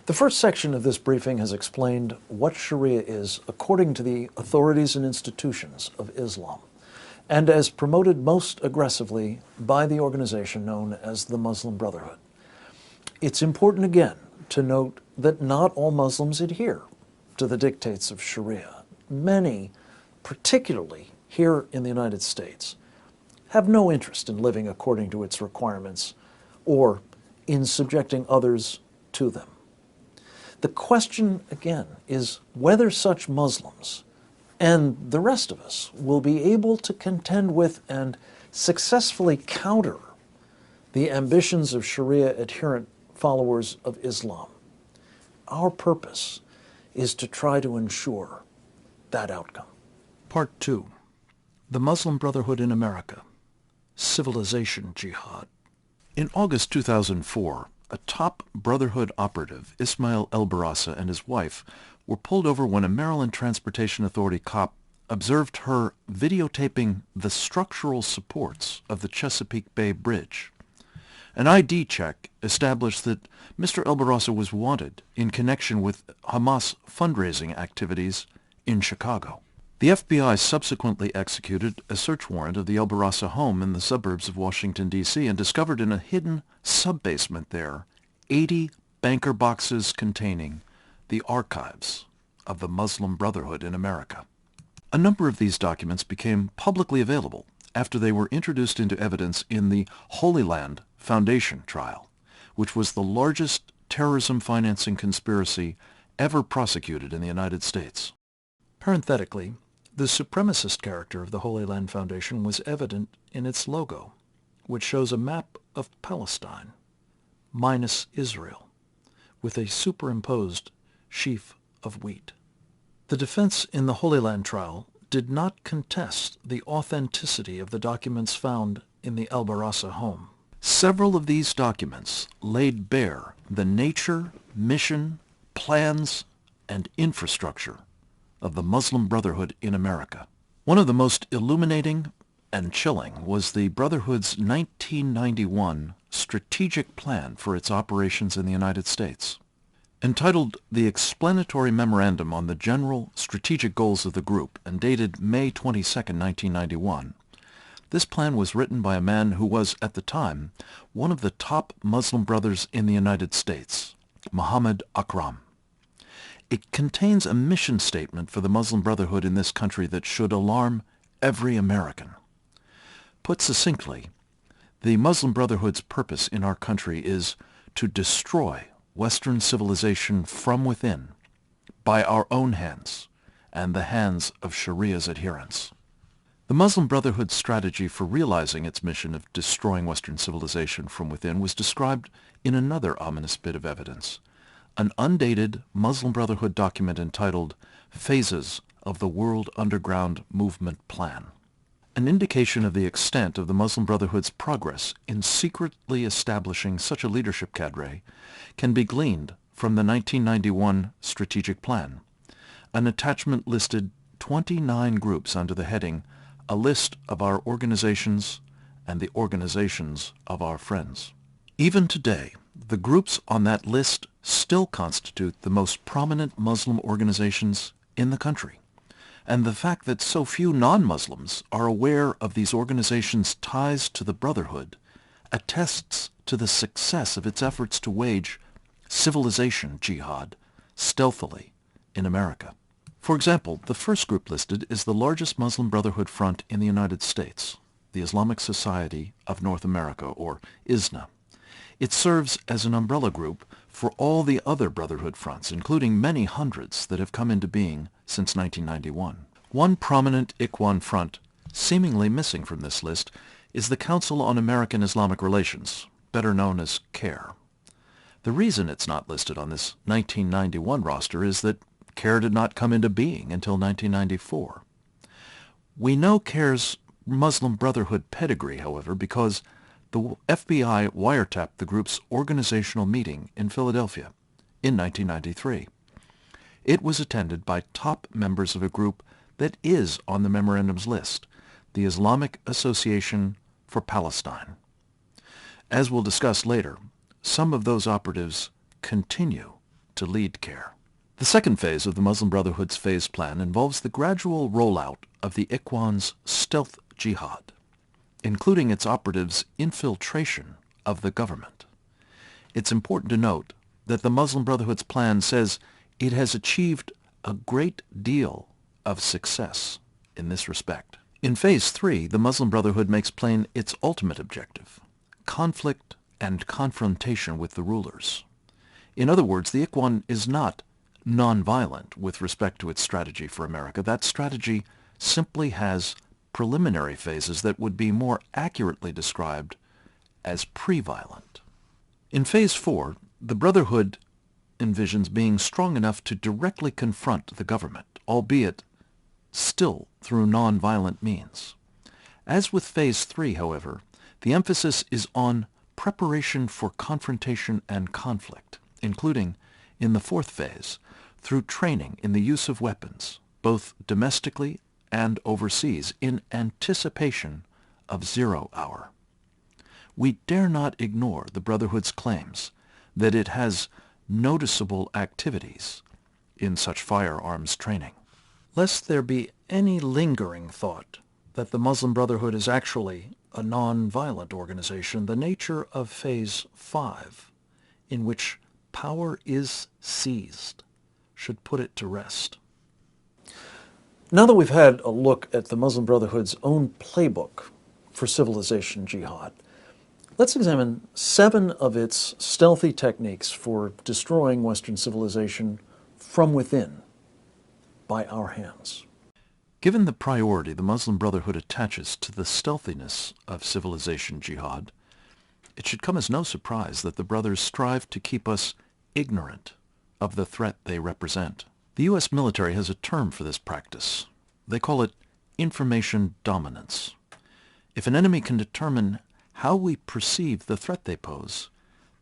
The first section of this briefing has explained what Sharia is according to the authorities and institutions of Islam, and as promoted most aggressively by the organization known as the Muslim Brotherhood. It's important again to note that not all Muslims adhere to the dictates of Sharia. Many, particularly here in the United States, have no interest in living according to its requirements or in subjecting others to them. The question, again, is whether such Muslims and the rest of us will be able to contend with and successfully counter the ambitions of Sharia-adherent followers of Islam. Our purpose is to try to ensure that outcome. Part 2. The Muslim Brotherhood in America. Civilization Jihad. In August 2004, a top Brotherhood operative, Ismail El-Barassa, and his wife were pulled over when a Maryland Transportation Authority cop observed her videotaping the structural supports of the Chesapeake Bay Bridge. An ID check established that Mr. El-Barassa was wanted in connection with Hamas fundraising activities in Chicago. The FBI subsequently executed a search warrant of the El-Barassa home in the suburbs of Washington, D.C. and discovered in a hidden sub-basement there 80 banker boxes containing the archives of the Muslim Brotherhood in America. A number of these documents became publicly available after they were introduced into evidence in the Holy Land Foundation trial, which was the largest terrorism financing conspiracy ever prosecuted in the United States. Parenthetically, the supremacist character of the Holy Land Foundation was evident in its logo, which shows a map of Palestine, minus Israel, with a superimposed sheaf of wheat. The defense in the Holy Land trial did not contest the authenticity of the documents found in the El-Barassa home. Several of these documents laid bare the nature, mission, plans, and infrastructure of the Muslim Brotherhood in America. One of the most illuminating and chilling was the Brotherhood's 1991 strategic plan for its operations in the United States. Entitled The Explanatory Memorandum on the General Strategic Goals of the Group and dated May 22, 1991, this plan was written by a man who was, at the time, one of the top Muslim brothers in the United States, Muhammad Akram. It contains a mission statement for the Muslim Brotherhood in this country that should alarm every American. Put succinctly, the Muslim Brotherhood's purpose in our country is to destroy Western civilization from within by our own hands and the hands of Sharia's adherents. The Muslim Brotherhood's strategy for realizing its mission of destroying Western civilization from within was described in another ominous bit of evidence, an undated Muslim Brotherhood document entitled Phases of the World Underground Movement Plan. An indication of the extent of the Muslim Brotherhood's progress in secretly establishing such a leadership cadre can be gleaned from the 1991 Strategic Plan. An attachment listed 29 groups under the heading A List of Our Organizations and the Organizations of Our Friends. Even today, the groups on that list still constitute the most prominent Muslim organizations in the country, and the fact that so few non-Muslims are aware of these organizations' ties to the Brotherhood attests to the success of its efforts to wage civilization jihad stealthily in America. For example, the first group listed is the largest Muslim Brotherhood front in the United States, the Islamic Society of North America, or ISNA. It serves as an umbrella group for all the other Brotherhood fronts, including many hundreds that have come into being since 1991. One prominent Ikhwan front, seemingly missing from this list, is the Council on American Islamic Relations, better known as CAIR. The reason it's not listed on this 1991 roster is that CAIR did not come into being until 1994. We know CAIR's Muslim Brotherhood pedigree, however, because the FBI wiretapped the group's organizational meeting in Philadelphia in 1993. It was attended by top members of a group that is on the memorandum's list, the Islamic Association for Palestine. As we'll discuss later, some of those operatives continue to lead care. The second phase of the Muslim Brotherhood's phase plan involves the gradual rollout of the Ikhwan's stealth jihad, including its operatives' infiltration of the government. It's important to note that the Muslim Brotherhood's plan says it has achieved a great deal of success in this respect. In Phase 3, the Muslim Brotherhood makes plain its ultimate objective: conflict and confrontation with the rulers. In other words, the Ikhwan is not nonviolent with respect to its strategy for America. That strategy simply has preliminary phases that would be more accurately described as pre-violent. In Phase 4, the Brotherhood envisions being strong enough to directly confront the government, albeit still through nonviolent means. As with Phase 3, however, the emphasis is on preparation for confrontation and conflict, including, in the fourth phase, through training in the use of weapons, both domestically and overseas, in anticipation of 0 hour. We dare not ignore the Brotherhood's claims that it has noticeable activities in such firearms training. Lest there be any lingering thought that the Muslim Brotherhood is actually a non-violent organization, the nature of Phase 5, in which power is seized, should put it to rest. Now that we've had a look at the Muslim Brotherhood's own playbook for civilization jihad, let's examine 7 of its stealthy techniques for destroying Western civilization from within by our hands. Given the priority the Muslim Brotherhood attaches to the stealthiness of civilization jihad, it should come as no surprise that the brothers strive to keep us ignorant of the threat they represent. The U.S. military has a term for this practice. They call it information dominance. If an enemy can determine how we perceive the threat they pose,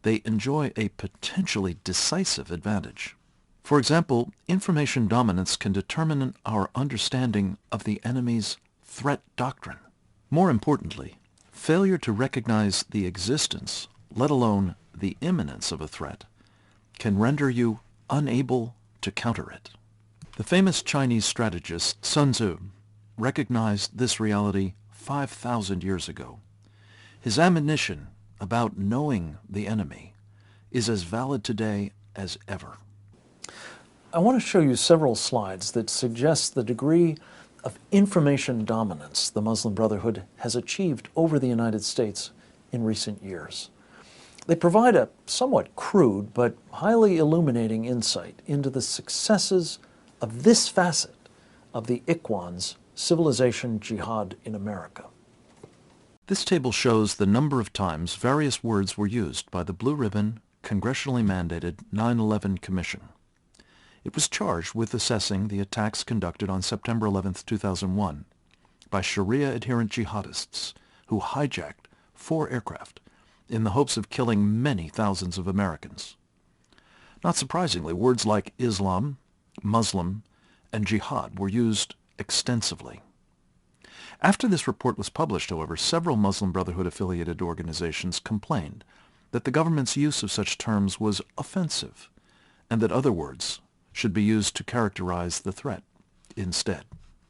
they enjoy a potentially decisive advantage. For example, information dominance can determine our understanding of the enemy's threat doctrine. More importantly, failure to recognize the existence, let alone the imminence of a threat, can render you unable to counter it. The famous Chinese strategist Sun Tzu recognized this reality 5,000 years ago. His admonition about knowing the enemy is as valid today as ever. I want to show you several slides that suggest the degree of information dominance the Muslim Brotherhood has achieved over the United States in recent years. They provide a somewhat crude but highly illuminating insight into the successes of this facet of the Ikhwan's civilization jihad in America. This table shows the number of times various words were used by the Blue Ribbon, congressionally mandated 9/11 Commission. It was charged with assessing the attacks conducted on September 11, 2001 by Sharia-adherent jihadists who hijacked 4 aircraft in the hopes of killing many thousands of Americans. Not surprisingly, words like Islam, Muslim, and jihad were used extensively. After this report was published, however, several Muslim Brotherhood-affiliated organizations complained that the government's use of such terms was offensive and that other words should be used to characterize the threat instead.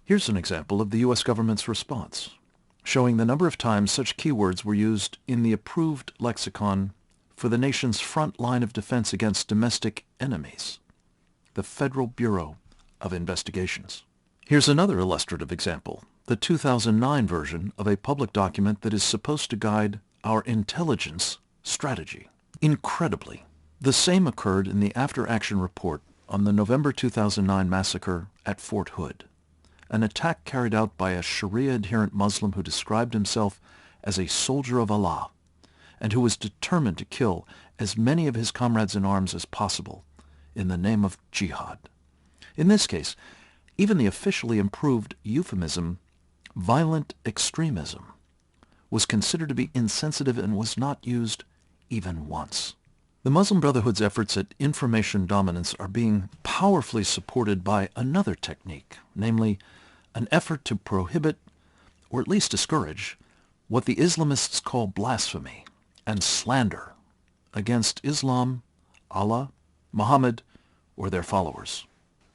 Here's an example of the U.S. government's response, showing the number of times such keywords were used in the approved lexicon for the nation's front line of defense against domestic enemies, the Federal Bureau of Investigations. Here's another illustrative example, the 2009 version of a public document that is supposed to guide our intelligence strategy. Incredibly, the same occurred in the after-action report on the November 2009 massacre at Fort Hood, an attack carried out by a Sharia-adherent Muslim who described himself as a soldier of Allah and who was determined to kill as many of his comrades in arms as possible in the name of jihad. In this case, even the officially improved euphemism, violent extremism, was considered to be insensitive and was not used even once. The Muslim Brotherhood's efforts at information dominance are being powerfully supported by another technique, namely an effort to prohibit, or at least discourage, what the Islamists call blasphemy and slander against Islam, Allah, Muhammad, or their followers.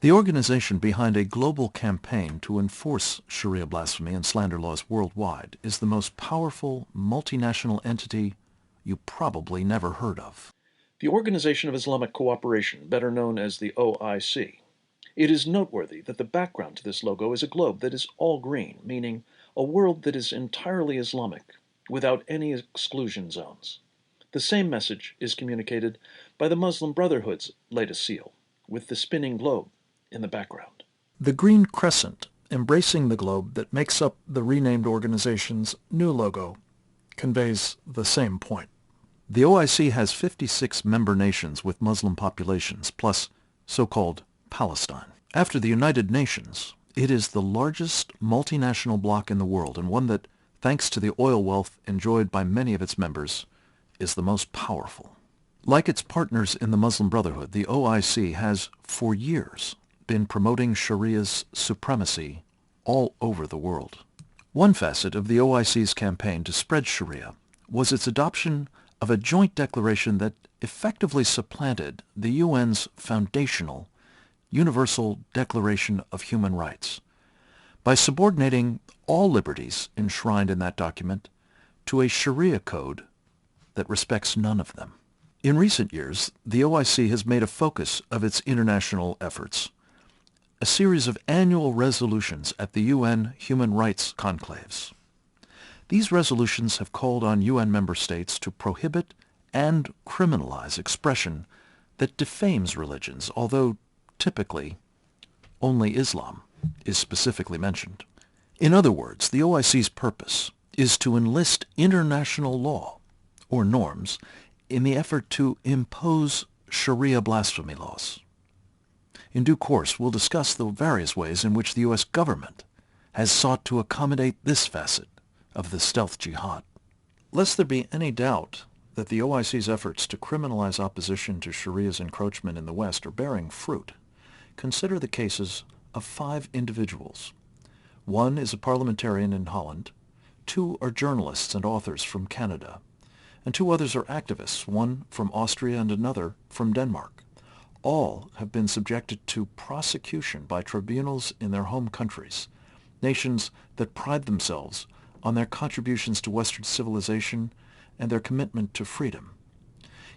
The organization behind a global campaign to enforce Sharia blasphemy and slander laws worldwide is the most powerful multinational entity you probably never heard of. The Organization of Islamic Cooperation, better known as the OIC. It is noteworthy that the background to this logo is a globe that is all green, meaning a world that is entirely Islamic, without any exclusion zones. The same message is communicated by the Muslim Brotherhood's latest seal, with the spinning globe in the background. The green crescent embracing the globe that makes up the renamed organization's new logo conveys the same point. The OIC has 56 member nations with Muslim populations, plus so-called Palestine. After the United Nations, it is the largest multinational bloc in the world, and one that, thanks to the oil wealth enjoyed by many of its members, is the most powerful. Like its partners in the Muslim Brotherhood, the OIC has, for years, been promoting Sharia's supremacy all over the world. One facet of the OIC's campaign to spread Sharia was its adoption of a joint declaration that effectively supplanted the UN's foundational Universal Declaration of Human Rights by subordinating all liberties enshrined in that document to a Sharia code that respects none of them. In recent years, the OIC has made a focus of its international efforts a series of annual resolutions at the UN human rights conclaves. These resolutions have called on UN member states to prohibit and criminalize expression that defames religions, although typically only Islam is specifically mentioned. In other words, the OIC's purpose is to enlist international law, or norms, in the effort to impose Sharia blasphemy laws. In due course, we'll discuss the various ways in which the U.S. government has sought to accommodate this facet of the stealth jihad. Lest there be any doubt that the OIC's efforts to criminalize opposition to Sharia's encroachment in the West are bearing fruit, consider the cases of 5 individuals. One is a parliamentarian in Holland, 2 are journalists and authors from Canada, and 2 others are activists, one from Austria and another from Denmark. All have been subjected to prosecution by tribunals in their home countries, nations that pride themselves on their contributions to Western civilization and their commitment to freedom.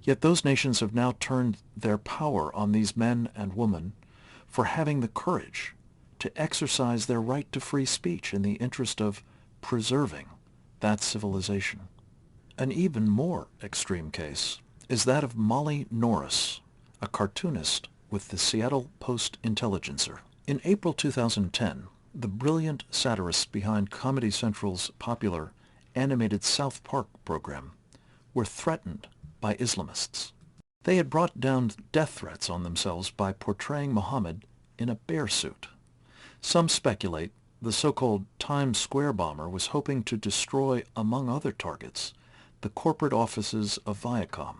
Yet those nations have now turned their power on these men and women for having the courage to exercise their right to free speech in the interest of preserving that civilization. An even more extreme case is that of Molly Norris, a cartoonist with the Seattle Post-Intelligencer. In April 2010, the brilliant satirists behind Comedy Central's popular animated South Park program were threatened by Islamists. They had brought down death threats on themselves by portraying Muhammad in a bear suit. Some speculate the so-called Times Square bomber was hoping to destroy, among other targets, the corporate offices of Viacom,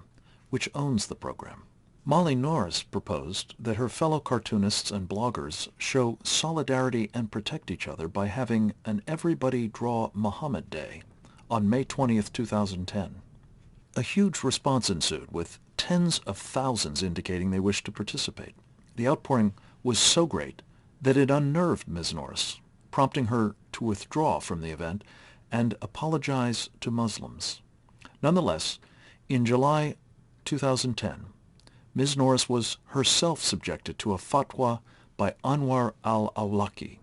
which owns the program. Molly Norris proposed that her fellow cartoonists and bloggers show solidarity and protect each other by having an Everybody Draw Muhammad Day on May 20th, 2010. A huge response ensued, with tens of thousands indicating they wished to participate. The outpouring was so great that it unnerved Ms. Norris, prompting her to withdraw from the event and apologize to Muslims. Nonetheless, in July 2010, Ms. Norris was herself subjected to a fatwa by Anwar al-Awlaki,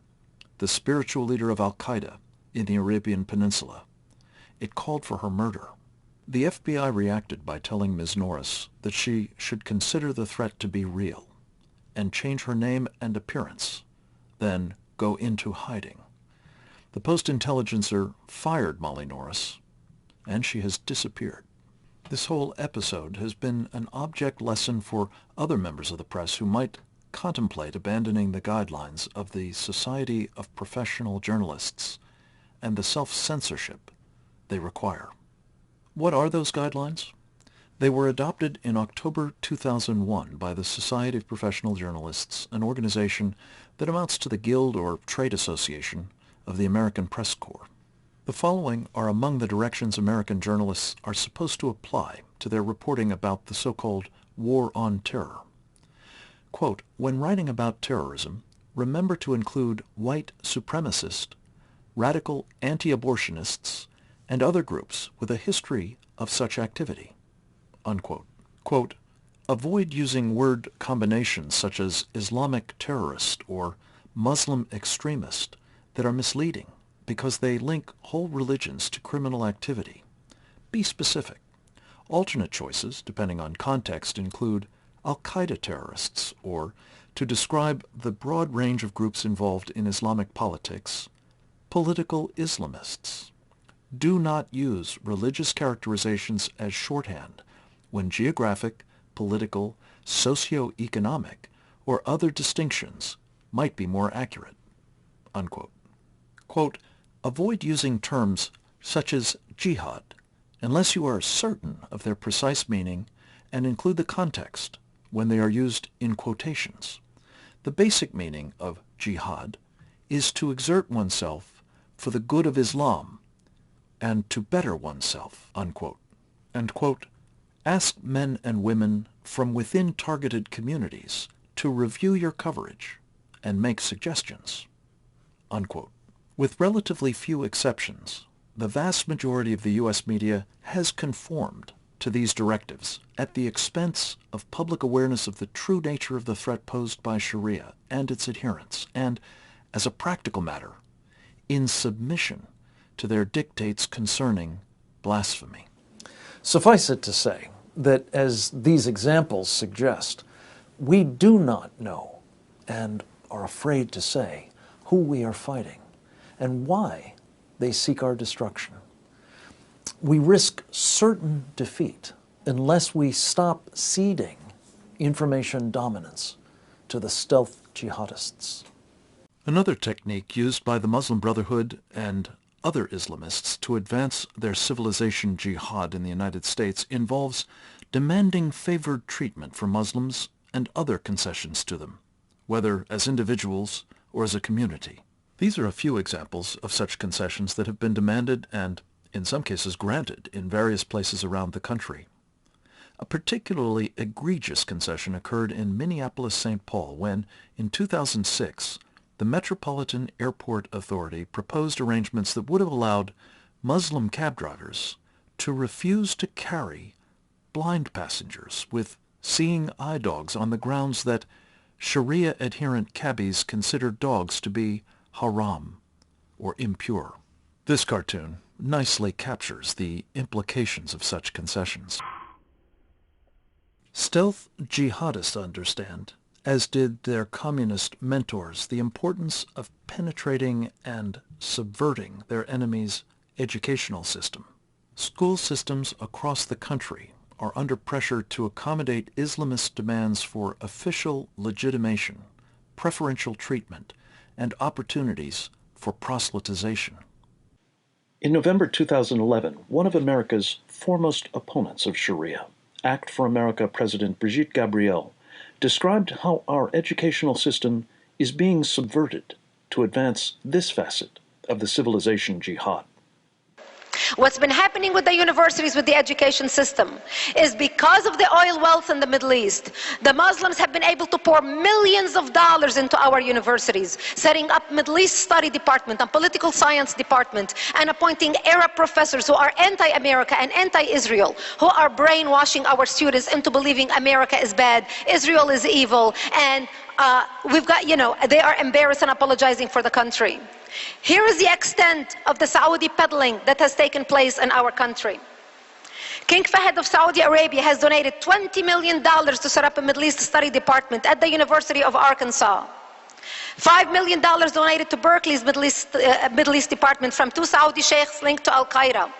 the spiritual leader of al-Qaeda in the Arabian Peninsula. It called for her murder. The FBI reacted by telling Ms. Norris that she should consider the threat to be real and change her name and appearance, then go into hiding. The Post-Intelligencer fired Molly Norris, and she has disappeared. This whole episode has been an object lesson for other members of the press who might contemplate abandoning the guidelines of the Society of Professional Journalists and the self-censorship they require. What are those guidelines? They were adopted in October 2001 by the Society of Professional Journalists, an organization that amounts to the Guild or Trade Association of the American Press Corps. The following are among the directions American journalists are supposed to apply to their reporting about the so-called War on Terror. Quote, when writing about terrorism, remember to include white supremacist, radical anti-abortionists, and other groups with a history of such activity. Unquote. Quote, avoid using word combinations such as Islamic terrorist or Muslim extremist that are misleading because they link whole religions to criminal activity. Be specific. Alternate choices, depending on context, include Al-Qaeda terrorists, or, to describe the broad range of groups involved in Islamic politics, political Islamists. Do not use religious characterizations as shorthand when geographic, political, socio-economic, or other distinctions might be more accurate. Unquote. Quote, avoid using terms such as jihad unless you are certain of their precise meaning and include the context when they are used in quotations. The basic meaning of jihad is to exert oneself for the good of Islam and to better oneself, unquote. And, quote, ask men and women from within targeted communities to review your coverage and make suggestions, unquote. With relatively few exceptions, the vast majority of the U.S. media has conformed to these directives at the expense of public awareness of the true nature of the threat posed by Sharia and its adherents, and, as a practical matter, in submission to their dictates concerning blasphemy. Suffice it to say that, as these examples suggest, we do not know and are afraid to say who we are fighting and why they seek our destruction. We risk certain defeat unless we stop ceding information dominance to the stealth jihadists. Another technique used by the Muslim Brotherhood and other Islamists to advance their civilization jihad in the United States involves demanding favored treatment for Muslims and other concessions to them, whether as individuals or as a community. These are a few examples of such concessions that have been demanded and, in some cases, granted in various places around the country. A particularly egregious concession occurred in Minneapolis-St. Paul when, in 2006, the Metropolitan Airport Authority proposed arrangements that would have allowed Muslim cab drivers to refuse to carry blind passengers with seeing eye dogs on the grounds that Sharia-adherent cabbies considered dogs to be haram or impure. This cartoon nicely captures the implications of such concessions. Stealth jihadists understand, as did their communist mentors, the importance of penetrating and subverting their enemy's educational system. School systems across the country are under pressure to accommodate Islamist demands for official legitimation, preferential treatment, and opportunities for proselytization. In November 2011, one of America's foremost opponents of Sharia, Act for America President Brigitte Gabriel, described how our educational system is being subverted to advance this facet of the civilization jihad. What's been happening with the universities, with the education system, is because of the oil wealth in the Middle East, the Muslims have been able to pour millions of dollars into our universities, setting up Middle East study department and political science department, and appointing Arab professors who are anti-America and anti-Israel, who are brainwashing our students into believing America is bad, Israel is evil, and we've got, they are embarrassed and apologizing for the country. Here is the extent of the Saudi peddling that has taken place in our country. King Fahd of Saudi Arabia has donated $20 million to set up a Middle East study department at the University of Arkansas. $5 million donated to Berkeley's Middle East department from 2 Saudi sheikhs linked to Al-Qaeda.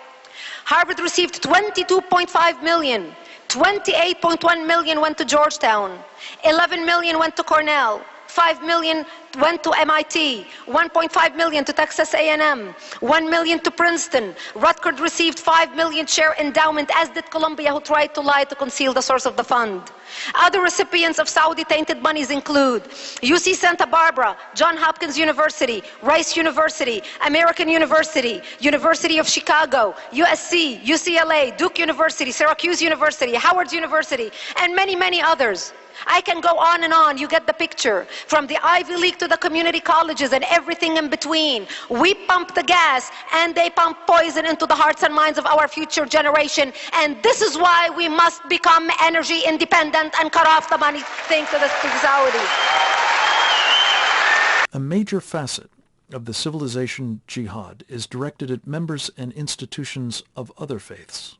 Harvard received $22.5 million. 28.1 million went to Georgetown. 11 million went to Cornell. 5 million went to MIT, 1.5 million to Texas A&M, 1 million to Princeton. Rutgers received 5 million share endowment, as did Columbia, who tried to lie to conceal the source of the fund. Other recipients of Saudi-tainted monies include UC Santa Barbara, Johns Hopkins University, Rice University, American University, University of Chicago, USC, UCLA, Duke University, Syracuse University, Howard University, and many, many others. I can go on and on. You get the picture. From the Ivy League to the community colleges and everything in between. We pump the gas and they pump poison into the hearts and minds of our future generation. And this is why we must become energy independent and cut off the money thing to the Saudis. A major facet of the civilization jihad is directed at members and institutions of other faiths.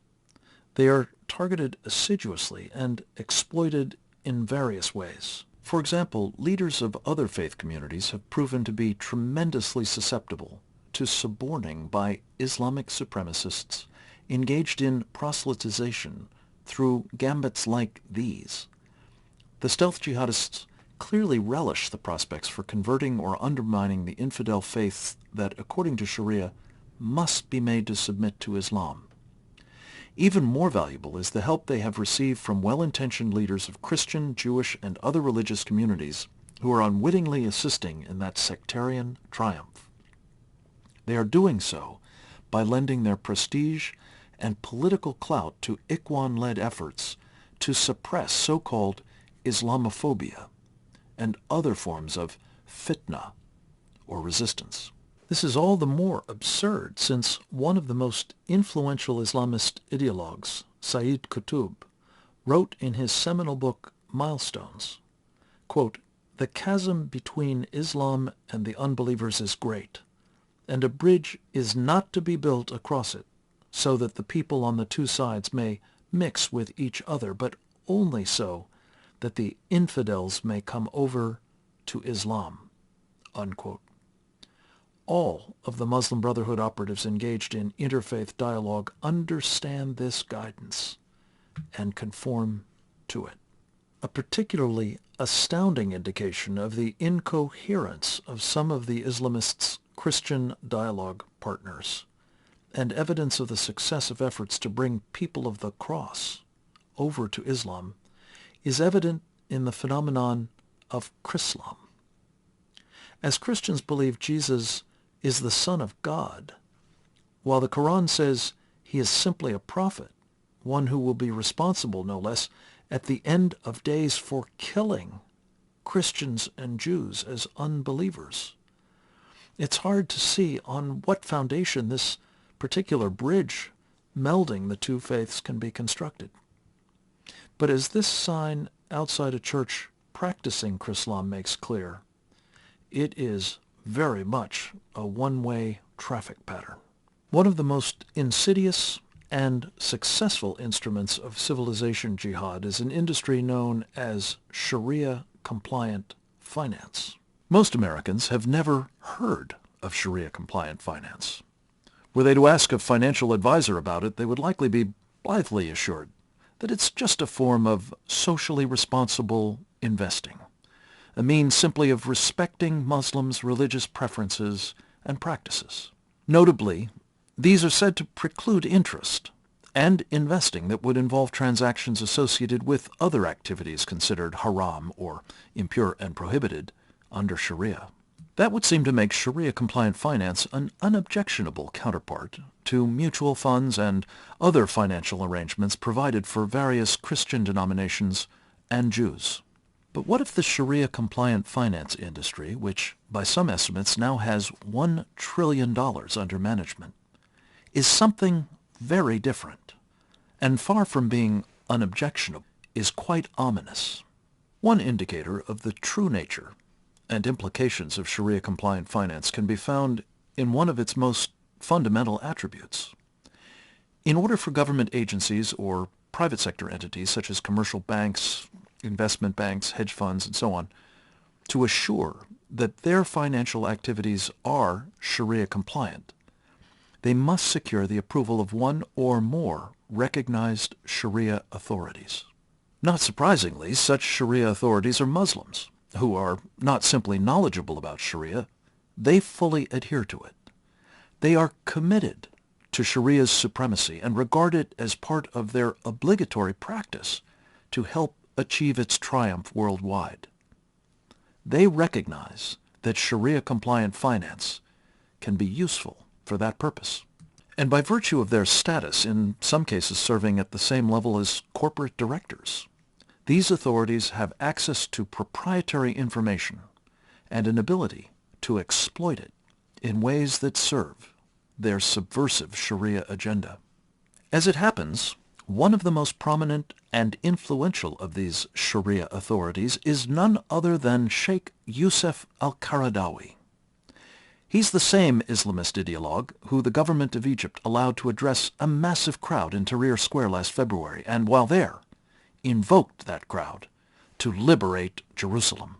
They are targeted assiduously and exploited in various ways. For example, leaders of other faith communities have proven to be tremendously susceptible to suborning by Islamic supremacists engaged in proselytization through gambits like these. The stealth jihadists clearly relish the prospects for converting or undermining the infidel faiths that, according to Sharia, must be made to submit to Islam. Even more valuable is the help they have received from well-intentioned leaders of Christian, Jewish, and other religious communities who are unwittingly assisting in that sectarian triumph. They are doing so by lending their prestige and political clout to Ikhwan-led efforts to suppress so-called Islamophobia and other forms of fitna or resistance. This is all the more absurd since one of the most influential Islamist ideologues, Sayyid Qutb, wrote in his seminal book Milestones, quote, "The chasm between Islam and the unbelievers is great, and a bridge is not to be built across it, so that the people on the two sides may mix with each other, but only so that the infidels may come over to Islam," unquote. All of the Muslim Brotherhood operatives engaged in interfaith dialogue understand this guidance and conform to it. A particularly astounding indication of the incoherence of some of the Islamists' Christian dialogue partners and evidence of the success of efforts to bring people of the cross over to Islam is evident in the phenomenon of Chrislam. As Christians believe Jesus is the Son of God, while the Quran says he is simply a prophet, one who will be responsible, no less, at the end of days for killing Christians and Jews as unbelievers. It's hard to see on what foundation this particular bridge melding the two faiths can be constructed. But as this sign outside a church practicing Chrislam makes clear, it is very much a one-way traffic pattern. One of the most insidious and successful instruments of civilization jihad is an industry known as Sharia-compliant finance. Most Americans have never heard of Sharia-compliant finance. Were they to ask a financial advisor about it, they would likely be blithely assured that it's just a form of socially responsible investing, a means simply of respecting Muslims' religious preferences and practices. Notably, these are said to preclude interest and investing that would involve transactions associated with other activities considered haram or impure and prohibited under Sharia. That would seem to make Sharia-compliant finance an unobjectionable counterpart to mutual funds and other financial arrangements provided for various Christian denominations and Jews. But what if the Sharia-compliant finance industry, which by some estimates now has $1 trillion under management, is something very different, and far from being unobjectionable, is quite ominous? One indicator of the true nature and implications of Sharia-compliant finance can be found in one of its most fundamental attributes. In order for government agencies or private sector entities such as commercial banks, investment banks, hedge funds, and so on, to assure that their financial activities are Sharia compliant, they must secure the approval of one or more recognized Sharia authorities. Not surprisingly, such Sharia authorities are Muslims, who are not simply knowledgeable about Sharia, they fully adhere to it. They are committed to Sharia's supremacy and regard it as part of their obligatory practice to help achieve its triumph worldwide. They recognize that Sharia-compliant finance can be useful for that purpose. And by virtue of their status, in some cases serving at the same level as corporate directors, these authorities have access to proprietary information and an ability to exploit it in ways that serve their subversive Sharia agenda. As it happens, one of the most prominent and influential of these Sharia authorities is none other than Sheikh Youssef al-Qaradawi. He's the same Islamist ideologue who the government of Egypt allowed to address a massive crowd in Tahrir Square last February, and while there, invoked that crowd to liberate Jerusalem.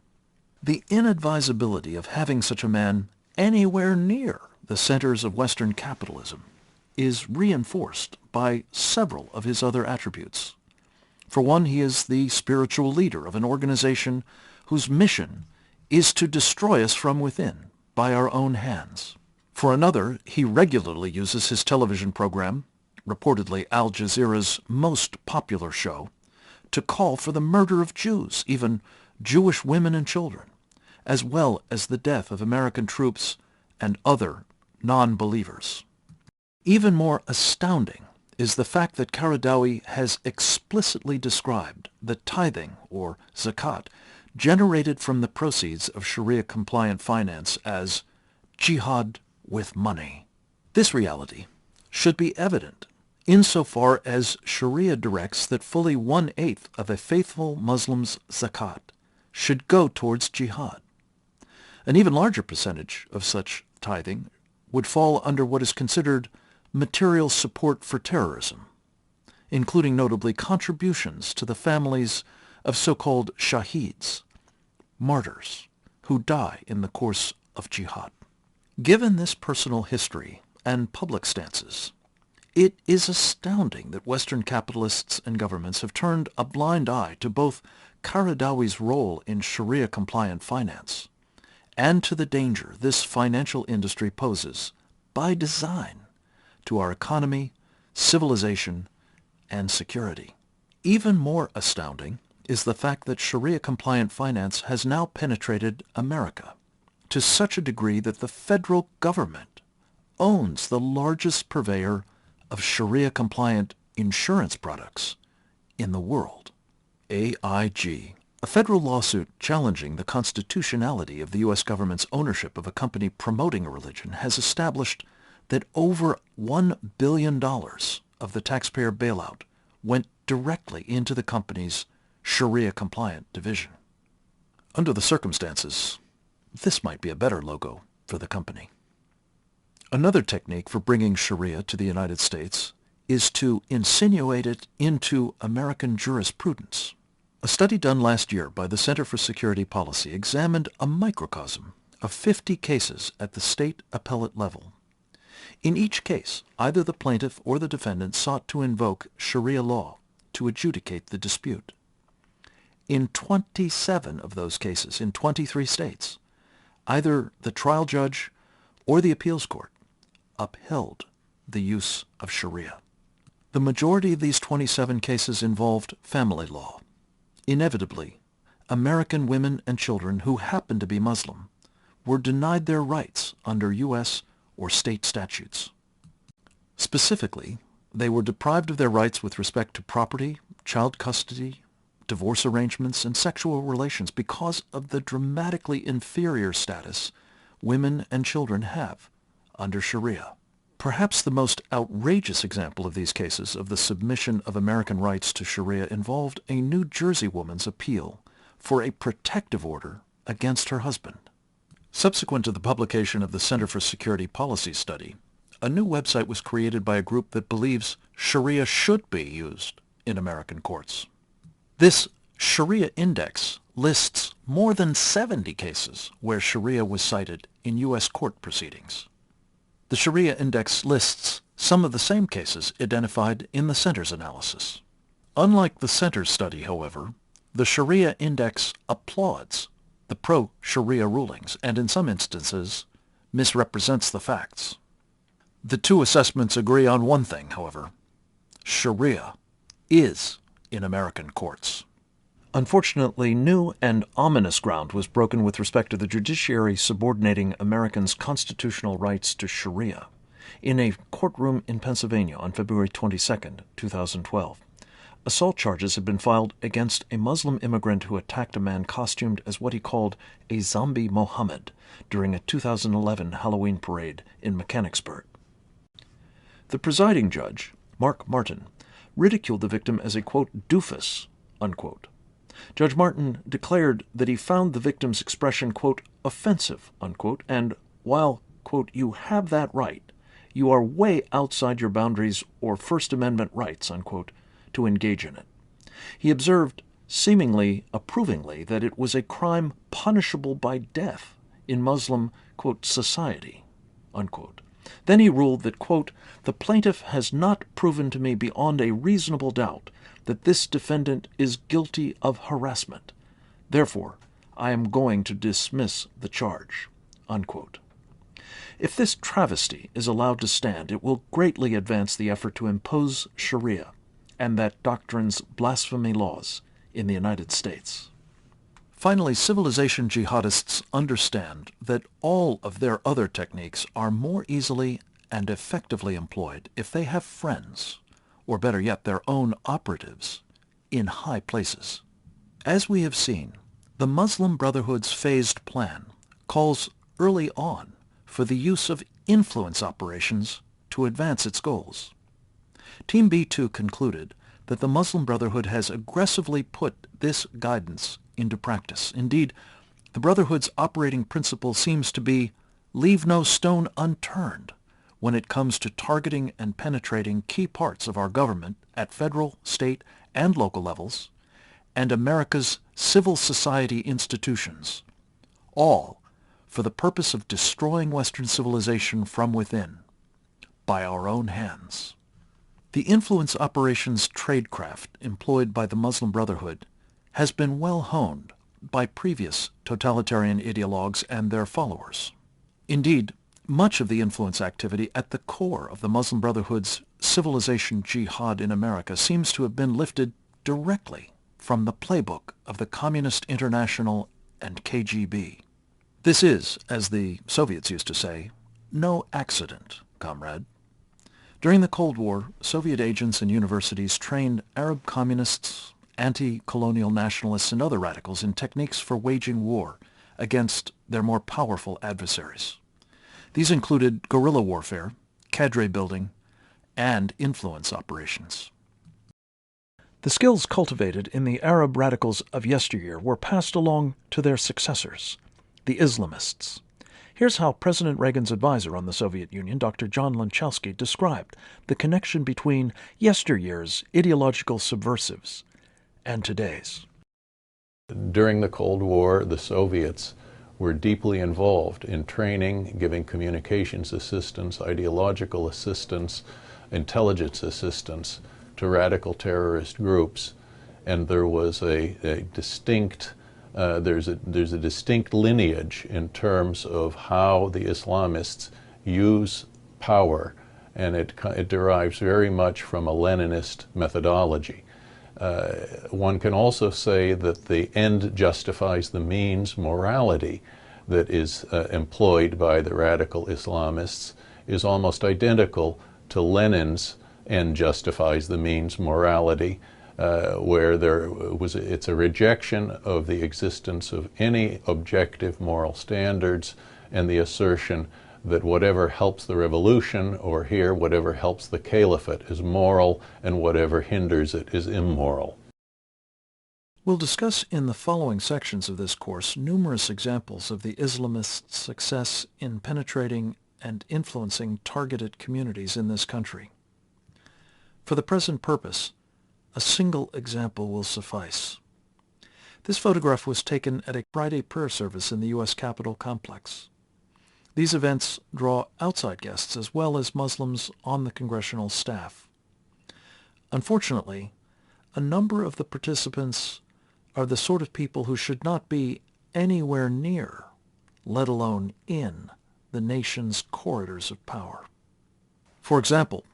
The inadvisability of having such a man anywhere near the centers of Western capitalism is reinforced by several of his other attributes. For one, he is the spiritual leader of an organization whose mission is to destroy us from within by our own hands. For another, he regularly uses his television program, reportedly Al Jazeera's most popular show, to call for the murder of Jews, even Jewish women and children, as well as the death of American troops and other non-believers. Even more astounding is the fact that Qaradawi has explicitly described the tithing, or zakat, generated from the proceeds of Sharia-compliant finance as jihad with money. This reality should be evident insofar as Sharia directs that fully 1/8 of a faithful Muslim's zakat should go towards jihad. An even larger percentage of such tithing would fall under what is considered material support for terrorism, including notably contributions to the families of so-called shaheeds, martyrs, who die in the course of jihad. Given this personal history and public stances, it is astounding that Western capitalists and governments have turned a blind eye to both Qaradawi's role in Sharia-compliant finance and to the danger this financial industry poses by design to our economy, civilization, and security. Even more astounding is the fact that Sharia-compliant finance has now penetrated America to such a degree that the federal government owns the largest purveyor of Sharia-compliant insurance products in the world. AIG, a federal lawsuit challenging the constitutionality of the U.S. government's ownership of a company promoting a religion, has established that over $1 billion of the taxpayer bailout went directly into the company's Sharia-compliant division. Under the circumstances, this might be a better logo for the company. Another technique for bringing Sharia to the United States is to insinuate it into American jurisprudence. A study done last year by the Center for Security Policy examined a microcosm of 50 cases at the state appellate level. In each case, either the plaintiff or the defendant sought to invoke Sharia law to adjudicate the dispute. In 27 of those cases, in 23 states, either the trial judge or the appeals court upheld the use of Sharia. The majority of these 27 cases involved family law. Inevitably, American women and children who happened to be Muslim were denied their rights under U.S. or state statutes. Specifically, they were deprived of their rights with respect to property, child custody, divorce arrangements, and sexual relations because of the dramatically inferior status women and children have under Sharia. Perhaps the most outrageous example of these cases of the submission of American rights to Sharia involved a New Jersey woman's appeal for a protective order against her husband. Subsequent to the publication of the Center for Security Policy study, a new website was created by a group that believes Sharia should be used in American courts. This Sharia Index lists more than 70 cases where Sharia was cited in U.S. court proceedings. The Sharia Index lists some of the same cases identified in the Center's analysis. Unlike the Center's study, however, the Sharia Index applauds the pro-Sharia rulings and, in some instances, misrepresents the facts. The two assessments agree on one thing, however. Sharia is in American courts. Unfortunately, new and ominous ground was broken with respect to the judiciary subordinating Americans' constitutional rights to Sharia in a courtroom in Pennsylvania on February 22, 2012. Assault charges had been filed against a Muslim immigrant who attacked a man costumed as what he called a zombie Mohammed during a 2011 Halloween parade in Mechanicsburg. The presiding judge, Mark Martin, ridiculed the victim as a, quote, doofus, unquote. Judge Martin declared that he found the victim's expression, quote, offensive, unquote, and while, quote, you have that right, you are way outside your boundaries or First Amendment rights, unquote, to engage in it. He observed, seemingly approvingly, that it was a crime punishable by death in Muslim, quote, society, unquote. Then he ruled that, quote, the plaintiff has not proven to me beyond a reasonable doubt that this defendant is guilty of harassment. Therefore, I am going to dismiss the charge, unquote. If this travesty is allowed to stand, it will greatly advance the effort to impose Sharia and that doctrine's blasphemy laws in the United States. Finally, civilization jihadists understand that all of their other techniques are more easily and effectively employed if they have friends, or better yet, their own operatives, in high places. As we have seen, the Muslim Brotherhood's phased plan calls early on for the use of influence operations to advance its goals. Team B2 concluded that the Muslim Brotherhood has aggressively put this guidance into practice. Indeed, the Brotherhood's operating principle seems to be leave no stone unturned when it comes to targeting and penetrating key parts of our government at federal, state, and local levels, and America's civil society institutions, all for the purpose of destroying Western civilization from within, by our own hands. The influence operations tradecraft employed by the Muslim Brotherhood has been well honed by previous totalitarian ideologues and their followers. Indeed, much of the influence activity at the core of the Muslim Brotherhood's civilization jihad in America seems to have been lifted directly from the playbook of the Communist International and KGB. This is, as the Soviets used to say, no accident, comrade. During the Cold War, Soviet agents and universities trained Arab communists, anti-colonial nationalists, and other radicals in techniques for waging war against their more powerful adversaries. These included guerrilla warfare, cadre building, and influence operations. The skills cultivated in the Arab radicals of yesteryear were passed along to their successors, the Islamists. Here's how President Reagan's advisor on the Soviet Union, Dr. John Lunchowski, described the connection between yesteryear's ideological subversives and today's. During the Cold War, the Soviets were deeply involved in training, giving communications assistance, ideological assistance, intelligence assistance to radical terrorist groups, and there was a distinct there's a distinct lineage in terms of how the Islamists use power, and it derives very much from a Leninist methodology. One can also say that the end justifies the means morality that is employed by the radical Islamists is almost identical to Lenin's end justifies the means morality, where it's a rejection of the existence of any objective moral standards and the assertion that whatever helps the revolution, or here, whatever helps the caliphate, is moral, and whatever hinders it is immoral. We'll discuss in the following sections of this course numerous examples of the Islamists' success in penetrating and influencing targeted communities in this country. For the present purpose, a single example will suffice. This photograph was taken at a Friday prayer service in the U.S. Capitol complex. These events draw outside guests as well as Muslims on the congressional staff. Unfortunately, a number of the participants are the sort of people who should not be anywhere near, let alone in, the nation's corridors of power. For example,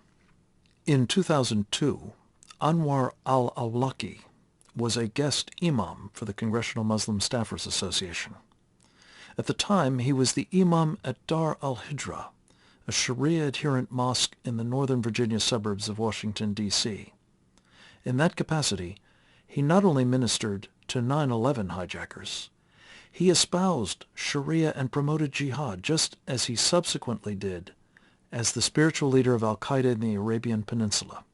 in 2002, Anwar al-Awlaki was a guest imam for the Congressional Muslim Staffers Association. At the time, he was the imam at Dar al-Hijra, a Sharia-adherent mosque in the Northern Virginia suburbs of Washington, D.C. In that capacity, he not only ministered to 9/11 hijackers, he espoused Sharia and promoted Jihad, just as he subsequently did as the spiritual leader of al-Qaeda in the Arabian Peninsula.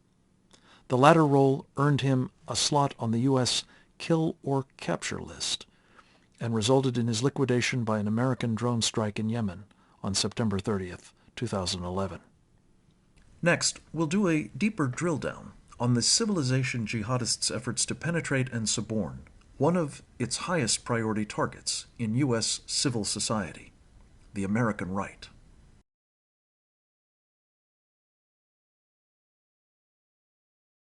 The latter role earned him a slot on the U.S. kill or capture list and resulted in his liquidation by an American drone strike in Yemen on September 30th, 2011. Next, we'll do a deeper drill down on the civilization jihadists' efforts to penetrate and suborn one of its highest priority targets in U.S. civil society, the American right.